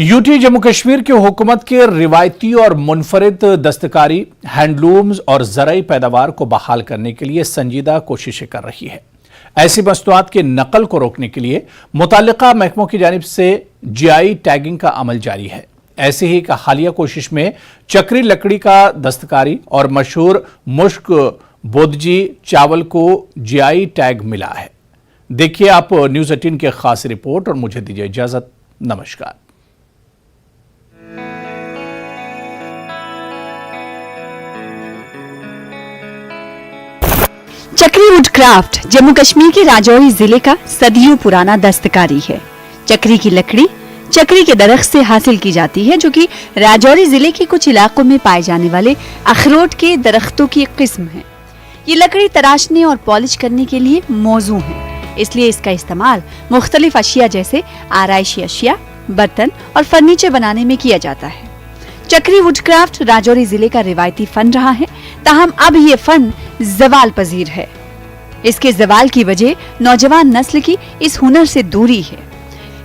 UT Jammu Kashmir की हुकूमत के रिवायती और मुनफरिद दस्तकारी, हैंडलूम्स और ज़राई पैदावार को बहाल करने के लिए संजीदा कोशिशें कर रही है। ऐसी मसनूआत की नकल को रोकने के लिए मुताल्लिका महकमों की जानिब से जीआई टैगिंग का अमल जारी है। ऐसी ही एक हालिया कोशिश में चक्री लकड़ी का दस्तकारी और मशहूर मुश्क बोदजी चावल को जीआई टैग मिला है। देखिए आप न्यूज़ 18 की खास रिपोर्ट और मुझे दीजिए इजाजत। नमस्कार। चक्री वुड क्राफ्ट जम्मू कश्मीर के राजौरी जिले का सदियों पुराना दस्तकारी है। चक्री की लकड़ी चक्री के दरख्त से हासिल की जाती है, जो कि राजौरी जिले के कुछ इलाकों में पाए जाने वाले अखरोट के दरख्तों की एक किस्म है। ये लकड़ी तराशने और पॉलिश करने के लिए मौजू है, इसलिए इसका इस्तेमाल मुख्तलिफ अशिया जैसे आराइशी अशिया, बर्तन और फर्नीचर बनाने में किया जाता है। चक्री वुड क्राफ्ट राजौरी जिले का रिवायती फन रहा है, ताहम अब ये फन ज़वाल पजीर है। इसके ज़वाल की वजह नौजवान नस्ल की इस हुनर से दूरी है,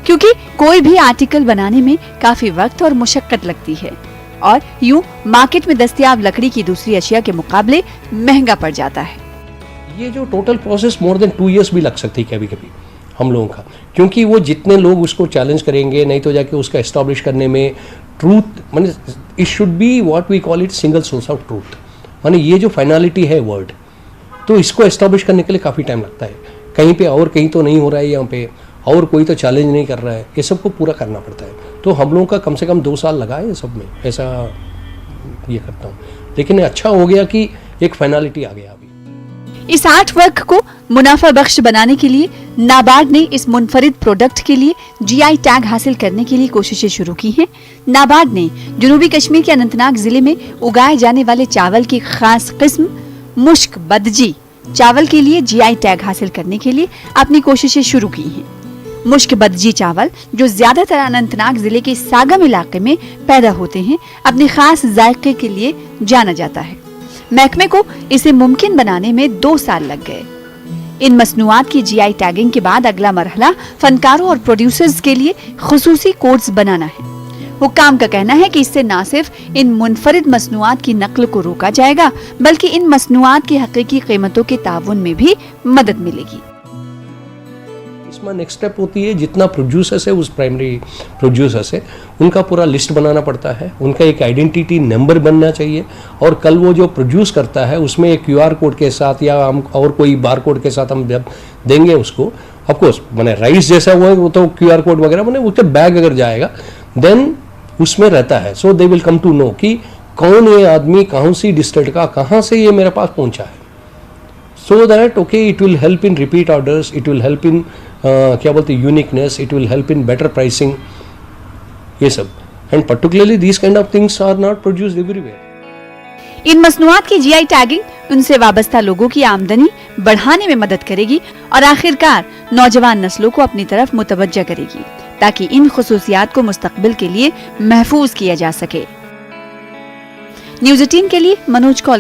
क्योंकि कोई भी आर्टिकल बनाने में काफी वक्त और मुशक्कत लगती है और यूं मार्केट में दस्तयाब लकड़ी की दूसरी अशिया के मुकाबले महंगा पड़ जाता है। ये जो total process more than 2 years भी लग सकती है कभी कभी हम लोगों का, क्योंकि वो जितने लोग उसको चैलेंज करेंगे, नहीं तो जाके उसका एस्टैब्लिश करने में ट्रूथ माने it should be what we call it single source of truth, माने ये जो फाइनलिटी है वर्ड, तो इसको एस्टैब्लिश करने के लिए काफ़ी टाइम लगता है। कहीं पे और कहीं तो नहीं हो रहा है, यहाँ पे और कोई तो चैलेंज नहीं कर रहा है, ये सबको पूरा करना पड़ता है। तो हम लोगों का कम से कम 2 साल लगा है ये सब में, ऐसा ये करता हूँ। लेकिन अच्छा हो गया कि एक फाइनलिटी आ गया। अभी इस आर्ट वर्क को मुनाफा बख्श बनाने के लिए नाबार्ड ने इस मुनफरिद प्रोडक्ट के लिए जीआई टैग हासिल करने के लिए कोशिशें शुरू की हैं। नाबार्ड ने जनूबी कश्मीर के अनंतनाग जिले में उगाए जाने वाले चावल की खास किस्म मुश्क बदजी चावल के लिए जीआई टैग हासिल करने के लिए अपनी कोशिशें शुरू की हैं। मुश्क बदजी चावल, जो ज्यादातर अनंतनाग जिले के सागम इलाके में पैदा होते हैं, अपने खास जायके के लिए जाना जाता है। महकमे को इसे मुमकिन बनाने में 2 साल लग गए। इन मसनूआत की जीआई टैगिंग के बाद अगला मरहला फनकारों और प्रोड्यूसर्स के लिए खुसूसी कोड्स बनाना है। हुक्काम का कहना है कि इससे न सिर्फ इन मुनफरिद मसनूआत की नकल को रोका जाएगा, बल्कि इन मसनूआत की हकीकी कीमतों के ताउन में भी मदद मिलेगी। इसमें नेक्स्ट स्टेप होती है, जितना प्रोड्यूसर्स है उस प्राइमरी प्रोड्यूसर्स है उनका पूरा लिस्ट बनाना पड़ता है, उनका एक आइडेंटिटी नंबर बनना चाहिए, और कल वो जो प्रोड्यूस करता है उसमें एक QR कोड के साथ या हम और कोई बार कोड के साथ हम जब देंगे उसको, ऑफकोर्स मैंने राइस जैसा हुआ है वो तो QR कोड वगैरह मैंने उसके बैग अगर जाएगा देन उसमें रहता है, so they will come to know कि कौन ये आदमी कौन सी डिस्ट्रिक्ट का, कहाँ से ये मेरे पास पहुँचा है। So that okay it will help in repeat orders, it will help in क्या बोलते हैं uniqueness, it will help in better pricing, ये सब। And particularly these kind of things are not produced everywhere. इन मसनूआत की जीआई टैगिंग उनसे वाबस्ता लोगों की आमदनी बढ़ाने में मदद करेगी और आखिरकार नौजवान नस्लों को अपनी तरफ मुतवज्जा करेगी, ताकि इन खुसूसियात को मुस्तकबिल के लिए महफूज किया जा सके। न्यूज़ 18 के लिए मनोज कौल